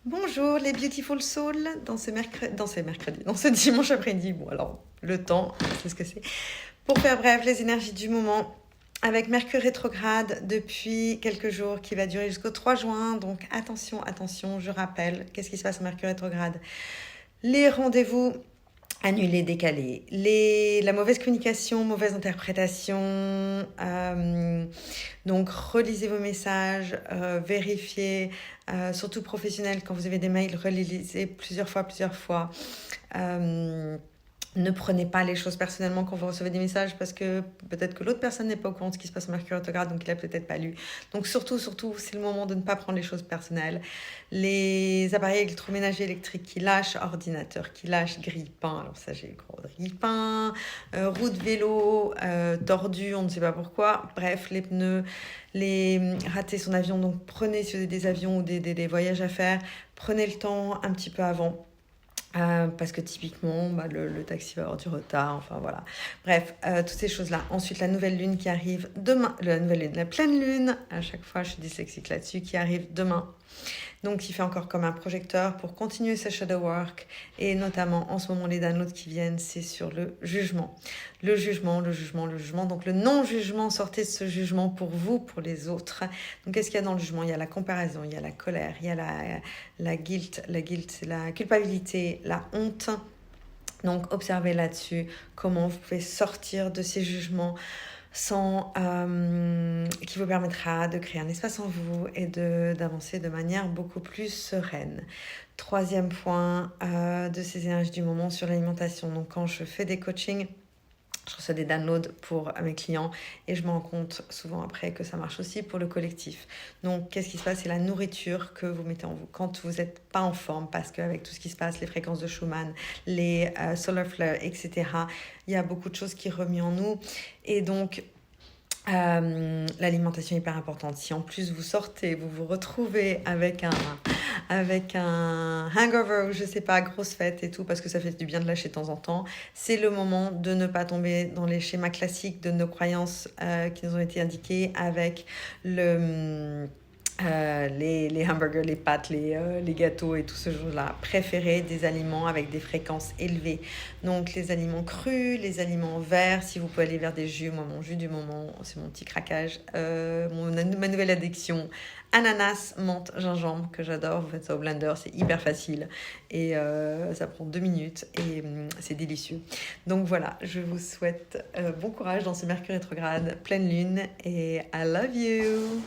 Bonjour les Beautiful Souls, dans ce dimanche après-midi. Bon alors, le temps, c'est ce que c'est. Pour faire bref, les énergies du moment, avec Mercure rétrograde depuis quelques jours, qui va durer jusqu'au 3 juin. Donc attention, attention, je rappelle, qu'est-ce qui se passe au Mercure rétrograde? Les rendez-vous annulés, décalés, la mauvaise communication, mauvaise interprétation. Donc relisez vos messages, vérifiez, surtout professionnels, quand vous avez des mails, relisez plusieurs fois. Ne prenez pas les choses personnellement quand vous recevez des messages, parce que peut-être que l'autre personne n'est pas au courant de ce qui se passe au Mercure rétrograde, donc il a peut-être pas lu. Donc surtout, c'est le moment de ne pas prendre les choses personnelles. Les appareils électroménagers électriques qui lâchent, ordinateurs qui lâchent, grille-pain, alors ça j'ai gros grille-pain, roues de vélo tordues, on ne sait pas pourquoi. Bref, les pneus, rater son avion. Donc prenez, si vous avez des avions ou des voyages à faire, prenez le temps un petit peu avant. Parce que typiquement, le taxi va avoir du retard, enfin voilà. Bref, toutes ces choses-là. Ensuite, la nouvelle lune qui arrive demain, la pleine lune, à chaque fois je suis dyslexique là-dessus, qui arrive demain. Donc il fait encore comme un projecteur pour continuer sa shadow work, et notamment en ce moment les downloads qui viennent, c'est sur le jugement. Le jugement. Donc le non-jugement, sortez de ce jugement pour vous, pour les autres. Donc qu'est-ce qu'il y a dans le jugement? Il y a la comparaison, il y a la colère, il y a la guilt. La guilt, c'est la culpabilité, la honte. Donc observez là-dessus comment vous pouvez sortir de ces jugements qui vous permettra de créer un espace en vous et d'avancer de manière beaucoup plus sereine. Troisième point de ces énergies du moment sur l'alimentation. Donc quand je fais des coachings, je reçois des downloads pour mes clients et je me rends compte souvent après que ça marche aussi pour le collectif. Donc, qu'est-ce qui se passe? C'est la nourriture que vous mettez en vous quand vous n'êtes pas en forme, parce qu'avec tout ce qui se passe, les fréquences de Schumann, les solar flares, etc., il y a beaucoup de choses qui remuent en nous. Et donc, l'alimentation est hyper importante. Si en plus vous sortez, vous vous retrouvez avec un hangover ou je sais pas, grosse fête et tout, parce que ça fait du bien de lâcher de temps en temps, c'est le moment de ne pas tomber dans les schémas classiques de nos croyances qui nous ont été indiquées avec les hamburgers, les pâtes, les gâteaux et tout ce genre-là. Préférez des aliments avec des fréquences élevées. Donc les aliments crus, les aliments verts, si vous pouvez aller vers des jus. Moi, mon jus du moment, c'est mon petit craquage. Ma nouvelle addiction, ananas, menthe, gingembre, que j'adore. Vous faites ça au blender, c'est hyper facile. Et ça prend 2 minutes et c'est délicieux. Donc voilà, je vous souhaite bon courage dans ce Mercure rétrograde, pleine lune, et I love you!